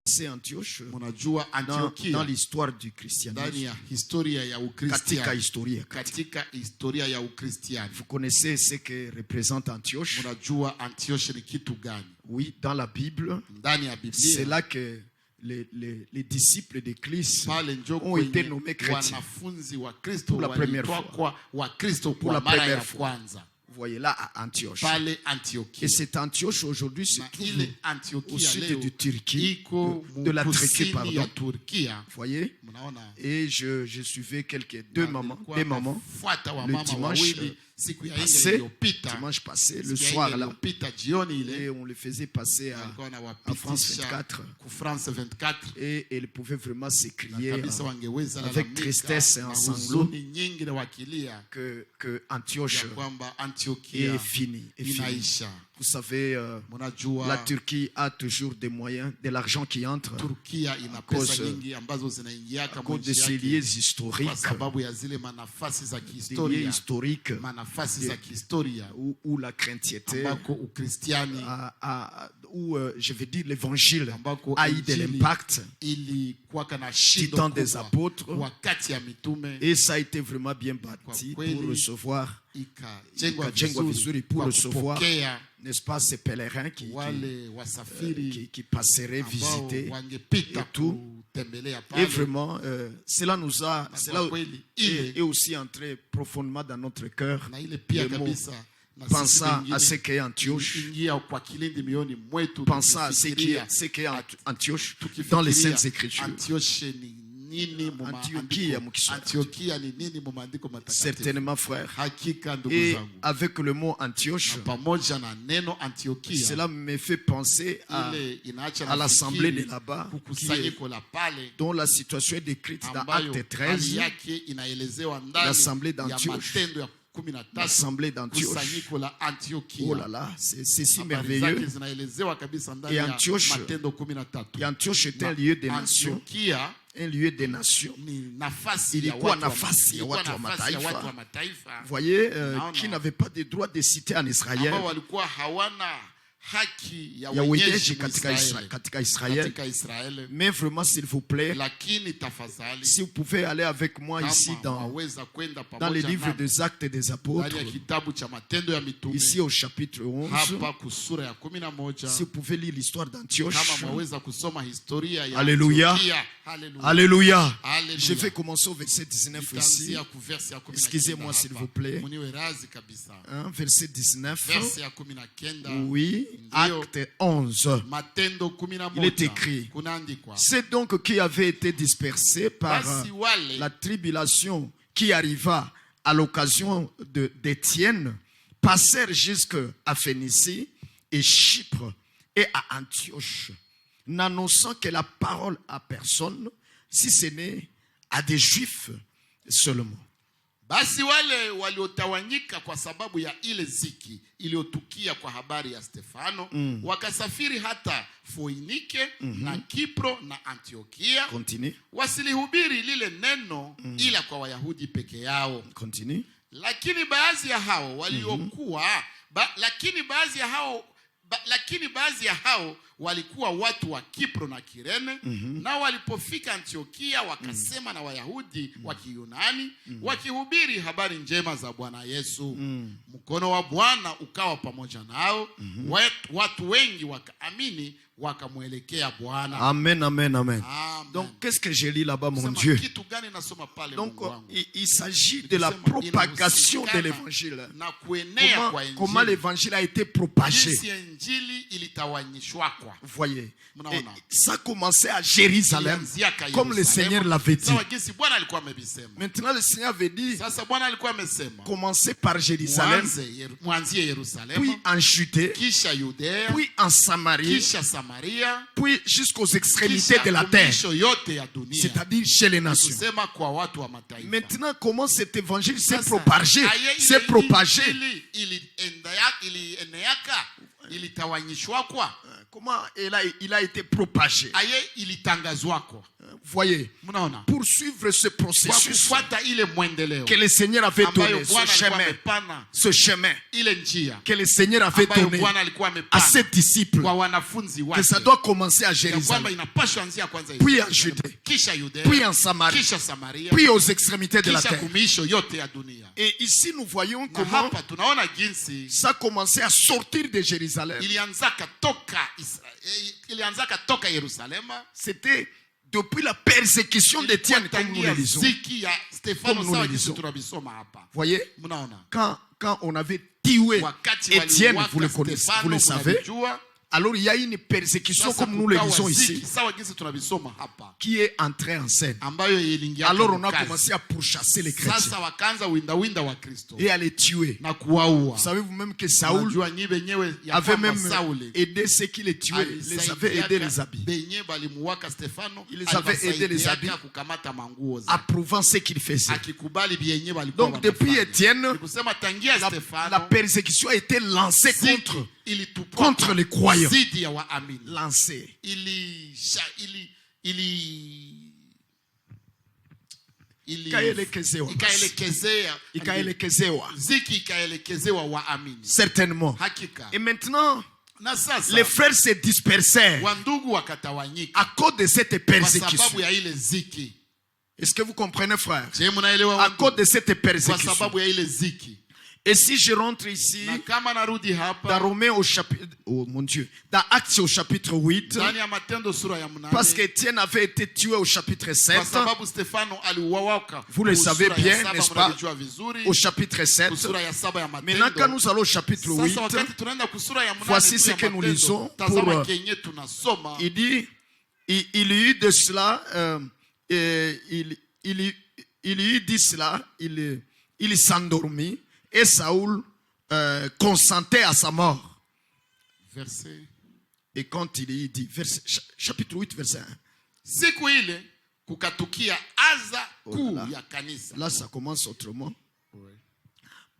C'est Antioche dans l'histoire du christianisme. Katika historia ya Ukristiani. Vous connaissez ce que représente Antioche? Oui, dans la Bible, c'est là que les disciples de Christ ont été nommés chrétiens pour la première fois. Pour la première fois. Vous voyez là à Antioche. Et cette Antioche aujourd'hui se trouve au sud de Turquie, de la Turquie, pardon. Vous voyez? Et je suivais des mamans le dimanche passé, le soir là, et on les faisait passer à France 24, et ils pouvaient vraiment s'écrier avec tristesse et en sanglots que Antioche est fini. Vous savez, la Turquie a toujours des moyens, de l'argent qui entre à cause de ces liens historiques, où la chrétienté, où je veux dire l'évangile a eu de l'impact du temps des apôtres, et ça a été vraiment bien bâti pour recevoir, n'est-ce pas, ces pèlerins qui passeraient visiter et tout. Et vraiment, cela nous a, est aussi entré profondément dans notre cœur. Pensant à ce qu'est Antioche, pensant à ce qu'est Antioche dans les Saintes Écritures. Antiochia certainement, frère. Et avec le mot Antioche, cela me fait penser à l'assemblée de là-bas, dont la situation est décrite dans Acte 13, l'assemblée d'Antioche. L'assemblée d'Antioche. Oh là là, c'est si merveilleux. Et Antioche est un lieu des nations. Un lieu des nations. Ilikuwa nafasi ya watu wa mataifa. Vous voyez, qui n'avait pas de droit de citer en Israël. Il y a wenyeji katika Israël. Mais vraiment, s'il vous plaît, si vous pouvez aller avec moi ici dans les livres des Actes des Apôtres, ici au chapitre 11, si vous pouvez lire l'histoire d'Antioche. Alléluia. Alléluia. Je vais commencer au verset 19 ici. Excusez-moi s'il vous plaît. Verset 19. Oui. Acte 11. Il est écrit: c'est donc qui avait été dispersé par la tribulation qui arriva à l'occasion d'Étienne, passèrent jusqu'à Phénicie et Chypre et à Antioche, n'annonçant que la parole à personne, si ce n'est à des Juifs seulement. Basi wale waliotawanyika kwa sababu ya ile ziki iliyotukia kwa habari ya Stefano, wakasafiri hata Foinike na Kipro na Antiokia. Wasilihubiri lile neno ila kwa Wayahudi peke yao. Lakini baadhi ya hao waliokuwa lakini baadhi ya hao walikuwa watu wa Kipro na Kirene, na walipofika Antiokia wakasema na Wayahudi wa Kiyunani, wakihubiri habari njema za Bwana Yesu. Mkono wa Bwana ukawa pamoja nao, watu wengi wakaamini, wakamwelekea Bwana. Amen, amen, amen. Donc qu'est-ce que je lis là-bas, mon Dieu? Donc il s'agit de la propagation de l'évangile. Comment l'évangile a été propagé. Vous voyez, et ça commençait à Jérusalem, comme le Seigneur l'avait dit. Maintenant le Seigneur avait dit, commencez par Jérusalem, puis en Judée, puis en Samarie, puis jusqu'aux extrémités de la terre, c'est-à-dire chez les nations. Maintenant, comment cet évangile s'est propagé? Comment il a été propagé. Voyez, pour suivre ce processus que le Seigneur avait donné, ce chemin que le Seigneur avait donné à ses disciples, que ça doit commencer à Jérusalem, puis en Judée, puis en Samarie, puis aux extrémités de la terre. Et ici nous voyons comment ça a commencé à sortir de Jérusalem. C'était depuis la persécution d'Étienne, comme nous le lisons. Voyez, quand on avait tué Étienne, vous le connaissez, vous le savez. Alors il y a une persécution, comme nous le lisons ici, qui est entrée en scène. Alors on a commencé à pourchasser les chrétiens et à les tuer. Vous savez vous-même que Saoul avait même aidé ceux qui les tuaient, les avait aidés les habits. Il les avait aidés les habits, approuvant ce qu'il faisait. Donc depuis Étienne, la persécution a été lancée contre les croyants. Lancé. Certainement. Et maintenant, les frères se dispersèrent à cause de cette persécution. Est-ce que vous comprenez, frère? À cause de cette persécution. Et si je rentre ici, dans Romains au chapitre, dans Actes au chapitre 8, parce qu'Étienne avait été tué au chapitre 7, vous le savez bien, n'est-ce pas, au chapitre 7. Maintenant, quand nous allons au chapitre 8, voici ce que nous lisons. Il dit, il y eut de cela, il y eut de cela, il s'endormit. Et Saoul consentait à sa mort. Et quand il y dit, chapitre 8, verset 1. Là, ça commence autrement.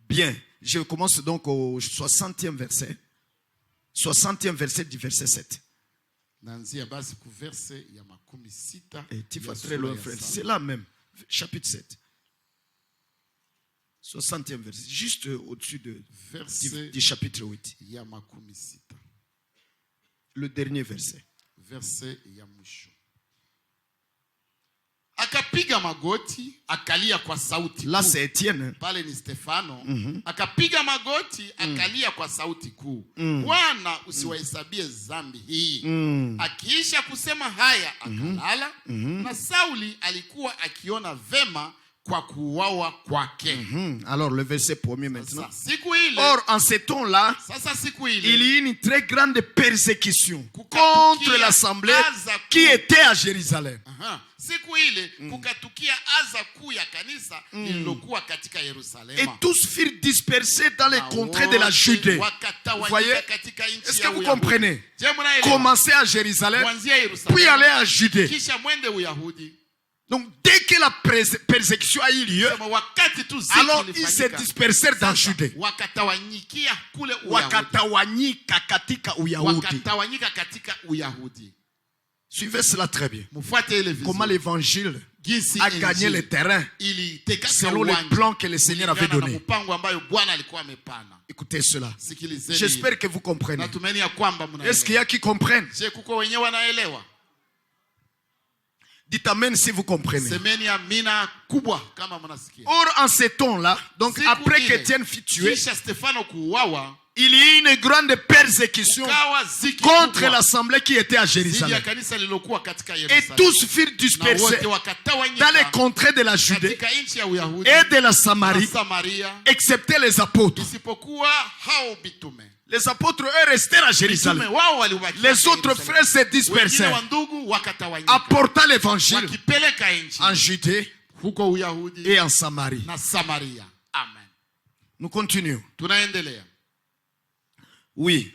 Bien, je commence donc au 60e verset. 60e verset du verset 7. Et tu vas très loin, frère. C'est là même, chapitre 7. 60e verset, juste au-dessus du chapitre 8. Le dernier verset. Akapiga magoti, akalia kwa sauti kuu. Là c'est Étienne. Pale ni Stefano. Akapiga magoti, akalia kwa sauti kuu. Bwana usiwahesabie dhambi hii. Akiisha kusema haya akalala. Na Sauli alikuwa akiona vema kwa kuuawa kwake. Alors le verset premier maintenant. Or en ce temps-là, il y a une très grande persécution contre l'assemblée qui était à Jérusalem. Et tous furent dispersés dans les contrées de la Judée. Vous voyez? Est-ce que vous comprenez? Commencer à Jérusalem, puis aller à Judée. Donc dès que la persécution a eu lieu, alors ils se dispersèrent dans Judée. Wakatawanyika katika Uyahudi. Suivez cela très bien. Comment l'évangile a gagné le terrain selon les plans que le Seigneur avait donnés. Écoutez cela. J'espère que vous comprenez. Est-ce qu'il y a qui comprennent? Dites amen si vous comprenez. Or en ce temps-là, donc après qu'Étienne fut tué, il y a une grande persécution contre l'assemblée qui était à Jérusalem. Et tous furent dispersés dans les contrées de la Judée et de la Samarie, excepté les apôtres. Les apôtres, eux, restèrent à Jérusalem. Les autres frères se dispersèrent, apportant l'évangile en Judée et en Samarie. Nous continuons. Oui.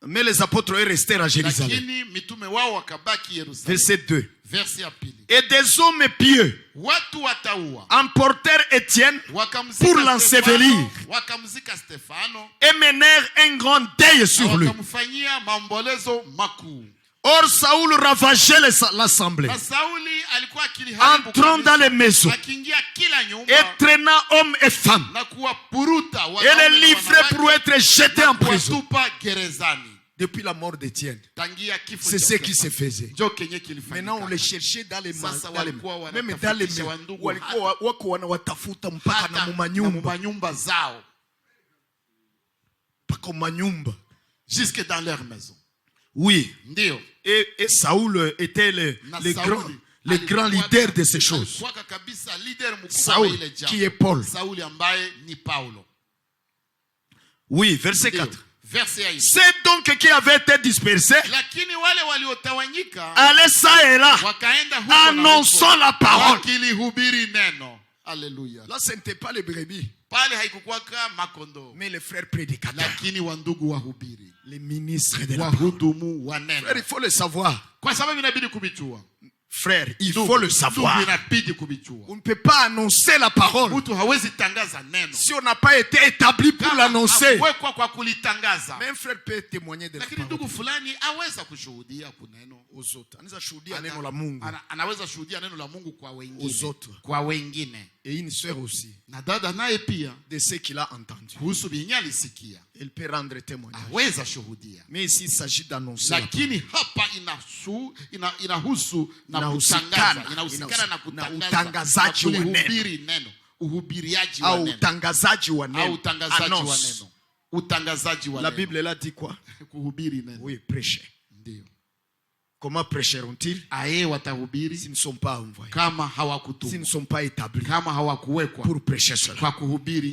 Mais les apôtres sont restés à Jérusalem. lakini mitume wao wakabaki Yerusalemu. Verset 2. Verset ya pili. Et des hommes pieux Watu wataua emportèrent Étienne wakamzika pour l'ensevelir Stefano, wakamzika Stefano et menèrent un grand deuil sur lui. wakamfanyia maombolezo makuu. Or Saoul ravageait l'assemblée, Na Sauli alikuwa akiliharibu entrant dans les maisons akiingia kila nyumba et traînant hommes et femmes na kuwapuruta et wanaume les na livrer wanawake pour être jetés na en prison. kuwatupa gerezani. Depuis la mort d'Étienne, Tangia kifo c'est cha ce qui se Stefano. faisait. Ndio kenye kilifanyika. Maintenant on les cherchait dans les Sasa même walikuwa dans les wanatafutisha wandugu walikuwa wako wanawatafuta mpaka na hata na mumanyumba, manyumba zao mpaka manyumba. jusque dans leur maison. Oui. Ndio. Et Saoul était le grand leader de ces choses. Saoul, qui est Paul. Oui, verset 4. C'est donc qui avait été dispersé, allez ça et là, annonçant la parole. Alléluia. Là, ce n'était pas les brebis, mais les frères prédicateurs, les ministres de la parole. Frère, il faut le savoir. Frère, il faut le savoir. On ne peut pas annoncer la parole si on n'a pas été établi pour l'annoncer. Mais un frère peut témoigner de la parole aux autres. Aux autres. Et une sœur aussi, de ce qu'il a entendu. Il peut rendre témoignage. Mais ici, il s'agit d'annoncer la inahusikana na kutangazaji wa neno. Utangazaji wa neno. La Bible elle a dit quoi? Kuhubiri neno. Oui, prêcher. Ndio. Comment prêcheront-ils s'ils ne sont pas envoyés, s'ils ne sont pas établis pour prêcher cela?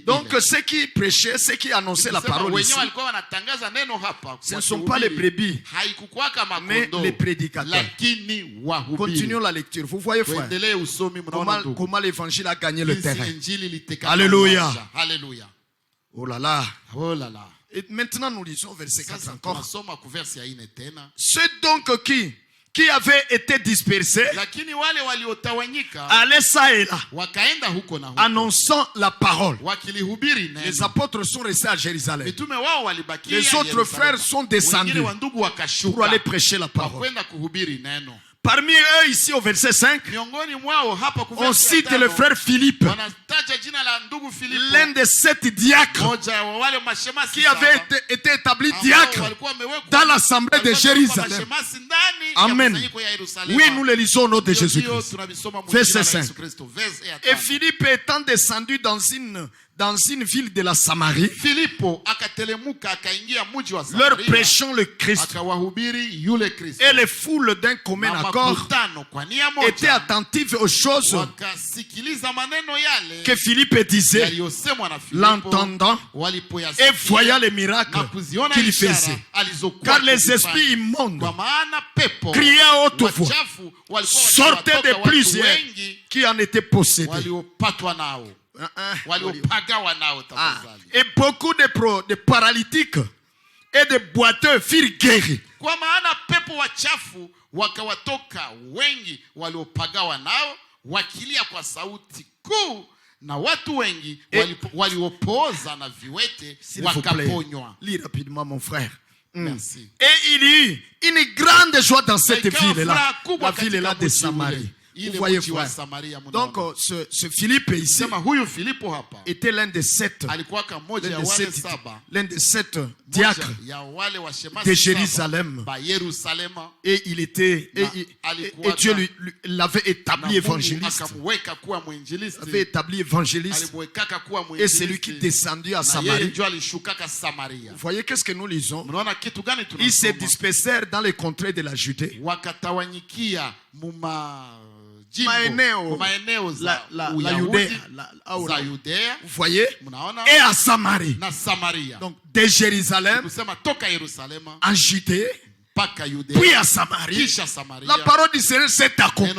Donc ceux qui prêchaient, ceux qui annonçaient la parole ici, ce ne sont pas les brebis, mais les prédicateurs. Continuons la lecture. Vous voyez, frère, comment l'évangile a gagné le terrain. Alléluia. Oh là là. Oh là là. Et maintenant nous lisons verset 4 encore. Ceux donc qui avaient été dispersés allaient ça et là, annonçant la parole. Les apôtres sont restés à Jérusalem. Les autres frères sont descendus pour aller prêcher la parole. Parmi eux, ici au verset 5, on cite le frère Philippe, l'un des 7 diacres qui avait été établi diacre dans l'assemblée de Jérusalem. Amen. Oui, nous le lisons au nom de Jésus-Christ. Verset 5. Et Philippe étant descendu dans une ville de la Samarie, leur prêchant le Christ, et les foules d'un commun accord étaient attentives aux choses que Philippe disait, l'entendant et voyant les miracles qu'il faisait. Car les esprits immondes criaient à haute voix, sortaient de plusieurs qui en étaient possédés. Et beaucoup de paralytiques et de boiteux furent guéris. Na watu wengi waliopooza na viwete wakaponywa. Lis rapidement mon frère. Merci. Et il y eut une grande joie dans cette ville-là, la ville-là de Samarie. Vous voyez, frère. Donc, ce Philippe ici était l'un des 7 diacres de Jérusalem. Et il était, et Dieu l'avait établi évangéliste. Avait établi évangéliste. Et c'est lui qui descendit à Samarie. Vous voyez qu'est-ce que nous lisons? Ils se dispersèrent dans les contrées de la Judée, la Judée, vous voyez, et à Samarie. Donc de Jérusalem en Judée, puis à Samarie. La parole du Seigneur s'est accomplie.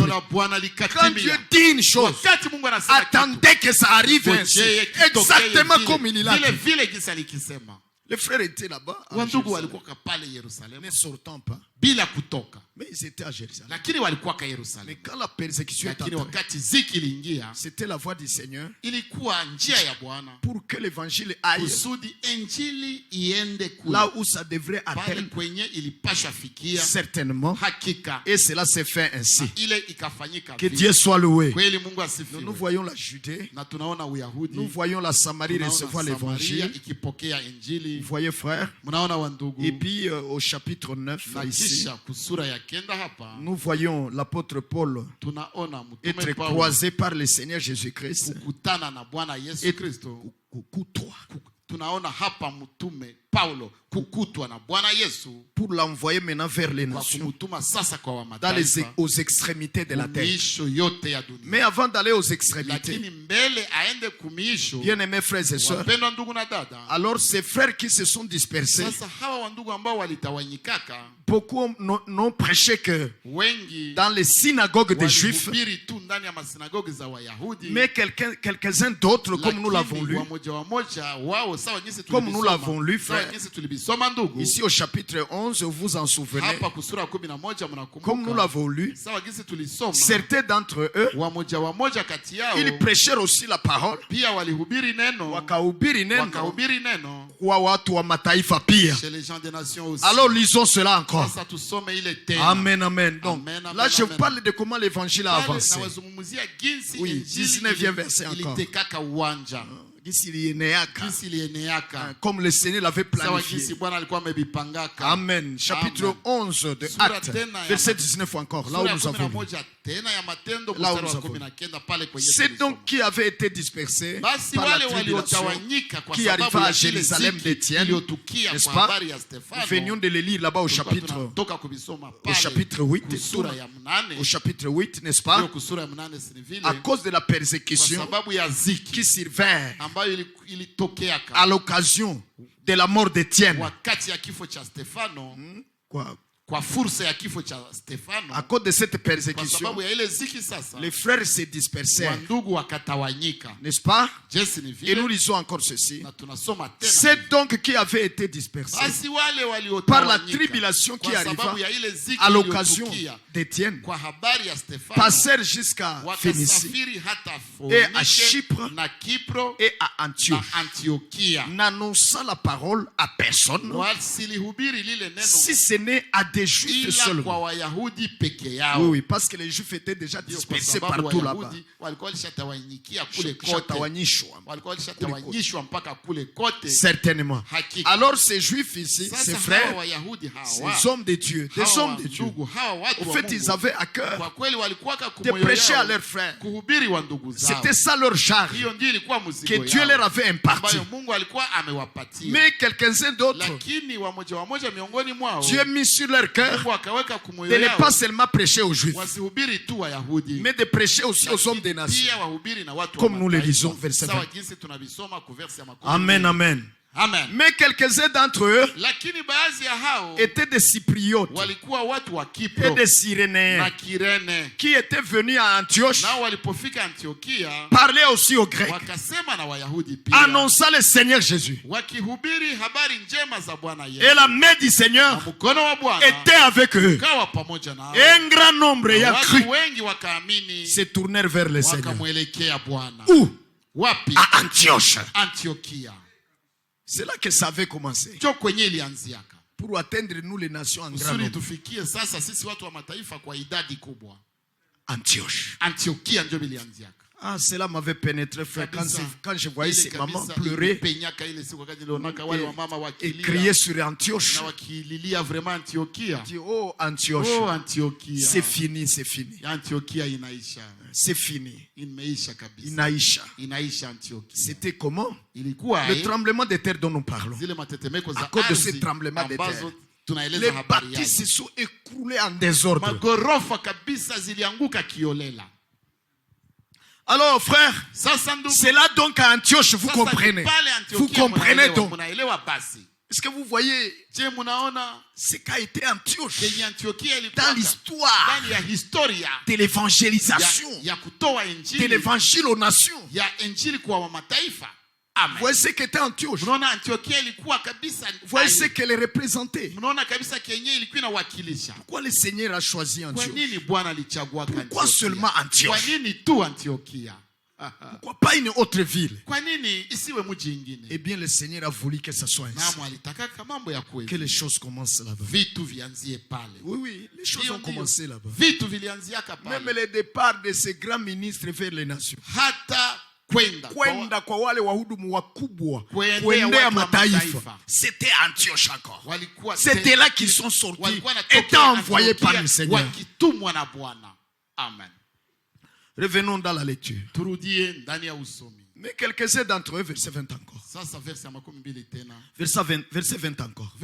Quand Dieu dit une chose, attendez que ça arrive ainsi, exactement comme il l'a dit. Les frères étaient là-bas. Wandugu walikuwa pale Yerusalemu. Ne sortant pas. Bila kutoka. Mais ils étaient à Jérusalem. Lakini walikuwa ka Yerusalemu. Mais quand la persécution est entrée, wakati ziki iliingia, c'était la voix du Seigneur. Ilikuwa njia ya Bwana. Pour que l'évangile aille. Kusudi injili iende kule. Là où ça devrait atteindre. Kwenye ilipasha fikia. Certainement. Hakika. Et cela s'est fait ainsi. Ile ikafanyika. Que Dieu soit loué. Kweli Mungu asifiwe. Nous voyons la Judée. Na tunaona Uyahudi. Nous voyons la Samarie recevoir l'évangile. Ikipokea injili. Vous voyez frère. Munaona wandugu. Et puis au chapitre 9 ici. Nous voyons l'apôtre Paul être croisé par le Seigneur Jésus-Christ. Tunaona hapa mtume Paulo kukutwa na Bwana Yesu pour l'envoyer maintenant vers les nations, aux extrémités de la terre. Mais avant d'aller aux extrémités, bien-aimés frères et sœurs, alors ces frères qui se sont dispersés, beaucoup n'ont prêché que dans les synagogues des Juifs, mais quelques-uns d'autres, comme nous l'avons lu, frère, ici au chapitre 11, vous vous en souvenez, comme nous l'avons lu, certains d'entre eux, ils prêchèrent aussi la parole, chez les gens des nations aussi. Alors lisons cela encore. Amen, amen. Donc, là je vous parle de comment l'évangile a avancé. Oui, 19e verset encore. Comme le Seigneur l'avait planifié. Amen. Chapitre 11 de Actes, verset 19 encore. Là où nous avons vu. C'est donc qui avait été dispersé par la tribulation qui arriva à Jérusalem d'Étienne, n'est-ce pas? Nous venions de le lire là-bas au chapitre 8, au chapitre 8, n'est-ce pas? À cause de la persécution qui survint à l'occasion de la mort d'Étienne. À cause de cette persécution, les frères se dispersèrent, n'est-ce pas? Et nous lisons encore ceci. C'est donc qui avait été dispersé par la tribulation qui arriva à l'occasion d'Étienne, passèrent jusqu'à Phénicie et à Chypre et à Antioche, n'annonçant la parole à personne, si ce n'est à des Juifs seulement. Oui, parce que les Juifs étaient déjà dispersés partout là-bas. Certainement. Alors ces Juifs ici, ces frères, ces hommes de Dieu, des hommes de Dieu, au fait ils avaient à cœur de prêcher à leurs frères. C'était ça leur charge que Dieu leur avait imparti. Mais quelques-uns d'autres, Dieu a mis sur leur cœur de ne pas seulement prêcher aux Juifs, mais de prêcher aussi aux hommes des nations, comme nous le lisons, verset 20. Amen, amen. Amen. Mais quelques-uns d'entre eux étaient des Cypriotes et des Cyrénéens qui étaient venus à Antioche parler aussi aux Grecs, annonçant le Seigneur Jésus. Et la main du Seigneur était avec eux. Et un grand nombre ayant cru se tournèrent vers le Seigneur. Où? À Antioche. C'est là que ça avait commencé. Pour atteindre nous les nations en grand nombre. Antioche. Ah, cela m'avait pénétré, frère. Quand je voyais ces mamans pleurer et crier sur Antioche, je dis, oh Antioche, c'est fini, c'est fini. C'est fini. Inaisha. C'était comment? Le tremblement de terre dont nous parlons. À cause de ce tremblement de terre, les bâtis se sont écroulés en désordre. Alors frère, c'est là donc à Antioche, vous comprenez. Vous comprenez donc. Est-ce que vous voyez ce qu'a été Antioche dans l'histoire de l'évangélisation, de l'évangile aux nations? Amen. Voici ce qu'était Antioche. Mnaona Antiokia ilikuwa kabisa. Voici ce qu'elle représentait. Mnaona kabisa kenye ilikuwa inawakilisha. Pourquoi le Seigneur a choisi Antioche? Kwa nini Bwana alichagua Antiokia? Pourquoi seulement Antioche? Kwa nini tu Antiokia? Pourquoi pas une autre ville? Kwa nini isiwe mji mwingine? Eh bien, le Seigneur a voulu que ça soit ainsi. Naam, alitaka mambo ya kweli. Que les choses commencent là-bas. Vitu vianzie pale. Oui, oui, les choses ont commencé là-bas. Vitu vilianzia pale. Même le départ de ces grands ministres vers les nations. Hata kwenda kwa wale wahudumu wakubwa kuendea mataifa, c'était Antioche encore. C'était là qu'ils sont sortis, étant envoyés par le Seigneur. Amen. Revenons dans la lecture. Mais quelques-uns d'entre eux, verset 20 encore. Verset 20 encore.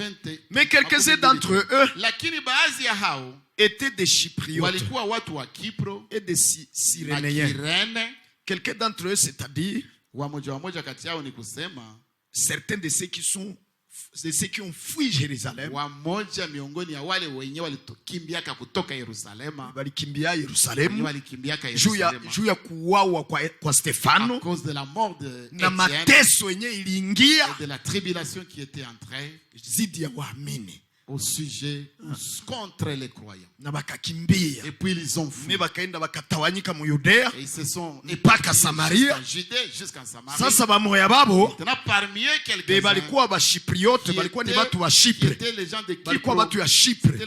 Mais quelques-uns d'entre eux étaient des Chypriotes et des Cyrénéens. Quelques d'entre eux, c'est-à-dire certains de ceux qui ont fui Jérusalem, walikimbia Yerusalemu juu ya kuuawa kwa Stefano na mateso yenye iliingia zidi ya waamini au sujet contre les croyants. Et puis ils ont fui. Et ils se sont mpaka Samaria. Jusqu'en Samarie. Sasa bamoya babo parmi eux quelques balikuwa ba Chypriote, balikuwa ni watu wa Chypre. Balikuwa watu ya Chypre.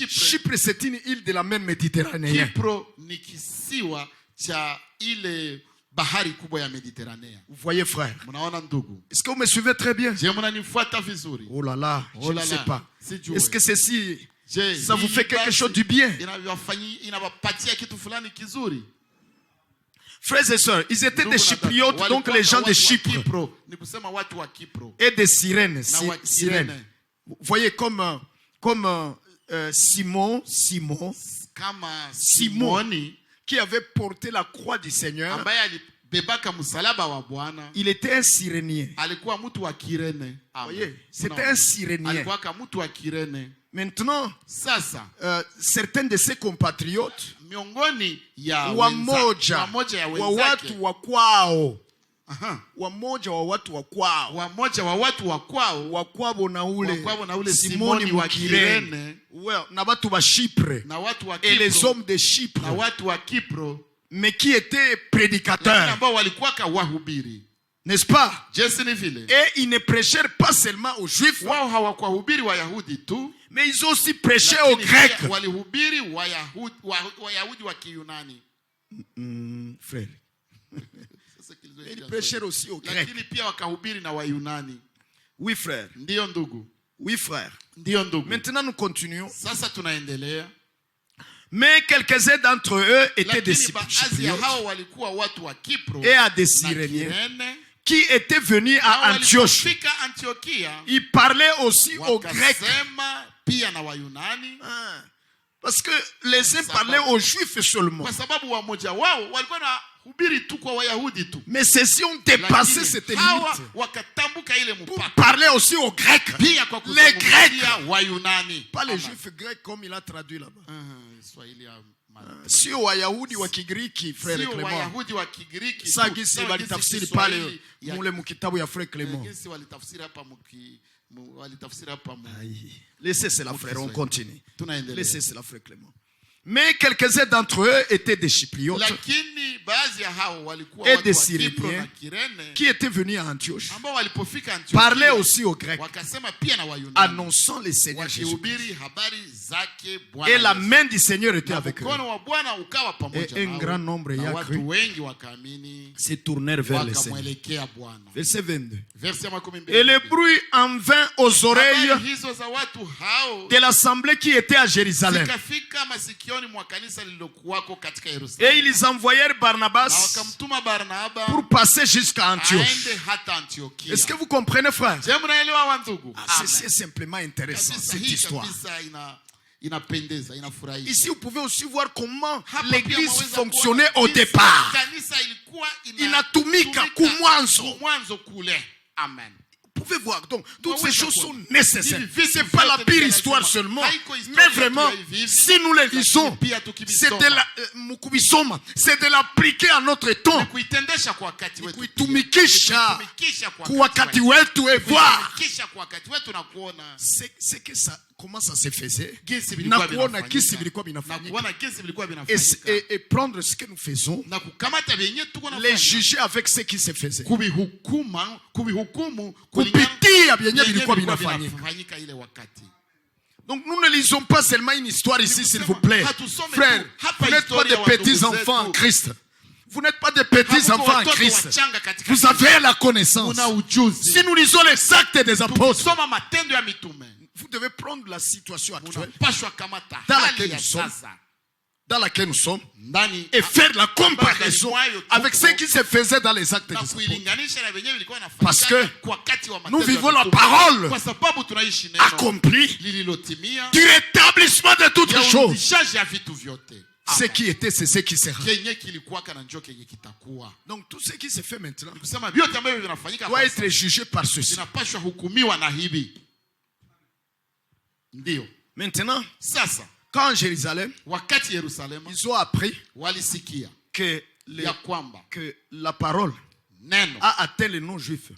Chypre c'est une île de la mer Méditerranée. Chypre ni kisiwa cha ile bahari kubwa ya Méditerranée. Vous voyez frère? Mnaona ndugu? Est-ce que vous me suivez très bien? Je mnanifuata vizuri? Oh là là, je ne sais pas. Est-ce que ceci ça vous fait quelque chose du bien? Inawapatia kitu fulani kizuri? Frères et sœurs, ils étaient des Chypriotes, donc les gens de Chypre. Et des Cyrènes. Vous voyez comme Simon, qui avait porté la croix du Seigneur. Il était un Cyrénien. Voyez, c'était un Cyrénien. Maintenant, certains de ses compatriotes wamoja wa watu wa kwao wakwabo na ule Simoni wa Kirene na watu wa Chypre et les hommes de Chypre, mais qui étaient prédicateurs, n'est-ce pas? Et ils ne prêchèrent pas seulement aux Juifs, mais ils ont aussi prêché aux Grecs. Frère, ils prêchèrent aussi aux Grecs. Oui frère. Oui frère. Maintenant nous continuons. Mais quelques-uns d'entre eux étaient des Cypriotes et à des Cyréniens qui étaient venus à Antioche. Ils parlaient aussi aux Grecs. Parce que les uns parlaient aux Juifs seulement. Mais ceux-ci ont dépassé cette limite pour parler aussi aux Grecs. Les Grecs. Pas les Juifs grecs comme il a traduit là-bas. Sio Wayahudi wa Kigiriki, frère Clément. Sagisi walitafsiri pale mule mukitabu ya frère Clément. Laissez cela frère, on continue. Laissez cela frère Clément. Mais quelques-uns d'entre eux étaient des Chypriotes et des Cyréniens qui étaient venus à Antioche, parlaient aussi aux Grecs, annonçant le Seigneur Jésus. Et la main du Seigneur était avec eux. Et un grand nombre y a cru, se tournèrent vers le Seigneur. Verset 22. Et le bruit en vint aux oreilles de l'assemblée qui était à Jérusalem. Et ils envoyèrent Barnabas pour passer jusqu'à Antioche. Est-ce que vous comprenez, frère? C'est simplement intéressant, cette histoire. Ici, vous pouvez aussi voir comment l'église fonctionnait au départ. Inatumika kumwanzo. Amen. Vous pouvez voir. Donc, toutes ces choses sont nécessaires. Ce n'est pas la pire histoire seulement. Mais vraiment, si nous les lisons, c'est de l'appliquer à notre temps. Kuitumikisha kwa wakati wetu et voir. C'est que ça, comment ça se faisait. Et prendre ce que nous faisons, les juger avec ce qui se faisait. Donc nous ne lisons pas seulement une histoire ici, s'il vous plaît. Frère, vous n'êtes pas des petits enfants en Christ. Vous n'êtes pas des petits enfants en Christ. Vous avez la connaissance. Si nous lisons les actes des apôtres, vous devez prendre la situation actuelle dans laquelle nous sommes et faire la comparaison avec ce qui se faisait dans les actes des apôtres. Parce que nous vivons la parole accomplie du rétablissement de toutes les choses. Ce qui était, c'est ce qui sera. Donc tout ce qui se fait maintenant doit être jugé par ceci. Maintenant, quand Jérusalem, ils ont appris que la parole a atteint les non-juifs.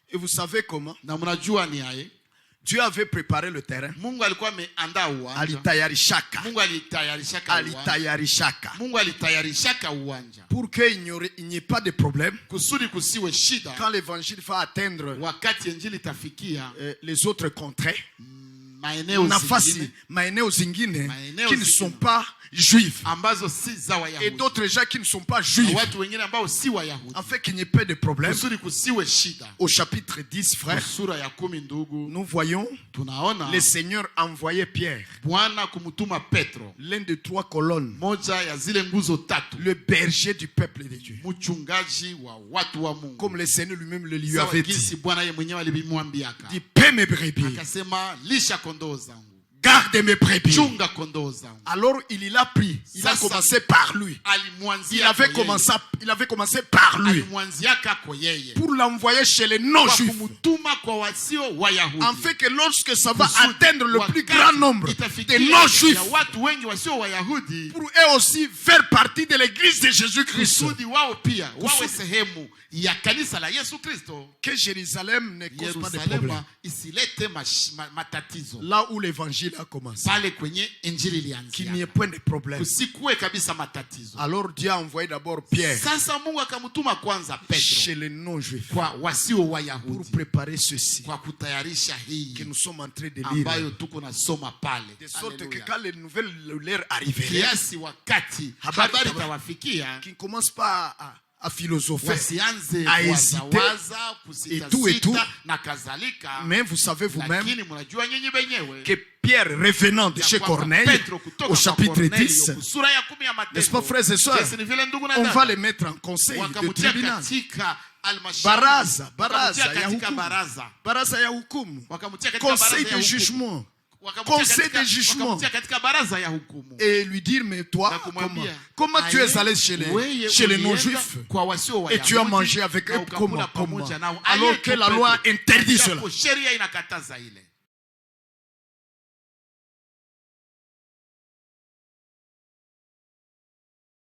Et vous savez comment? Dieu avait préparé le terrain. Pour qu'il n'y ait pas de problème. Quand l'évangile va atteindre les autres contrées, maeneo zingine qui ne sont pas juifs et d'autres gens qui ne sont pas juifs, en fait qu'il n'y ait pas de problème. Au chapitre 10, frère, nous voyons le Seigneur envoyer Pierre, l'un des 3 colonnes, le berger du peuple de Dieu, comme le Seigneur lui-même le lui avait dit. Dit, paie mes brebis, garde mes brebis. Alors il l'a pris. Il a commencé par lui. Il avait commencé par lui pour l'envoyer chez les non-juifs. En fait que lorsque ça va atteindre le plus grand nombre des non-juifs, pour eux aussi faire partie de l'église de Jésus-Christ, que Jérusalem ne cause pas de problème. Là où l'évangile a commencé, qu'il n'y ait point de problème. Alors Dieu a envoyé d'abord Pierre chez les non-juifs pour préparer ceci que nous sommes en train de lire, de sorte que quand les nouvelles leur arriveraient, qui ne commencent pas à philosopher, à hésiter et tout, mais vous savez vous-même que Pierre, revenant de chez Corneille, au chapitre 10, n'est-ce pas, frères et sœurs, on va les mettre en conseil de tribunal. Baraza ya hukumu, conseil de jugement. Conseil de jugement. Et lui dire, mais toi, comment tu es allé chez les non-juifs et tu as mangé avec eux comment? Alors que la loi interdit cela.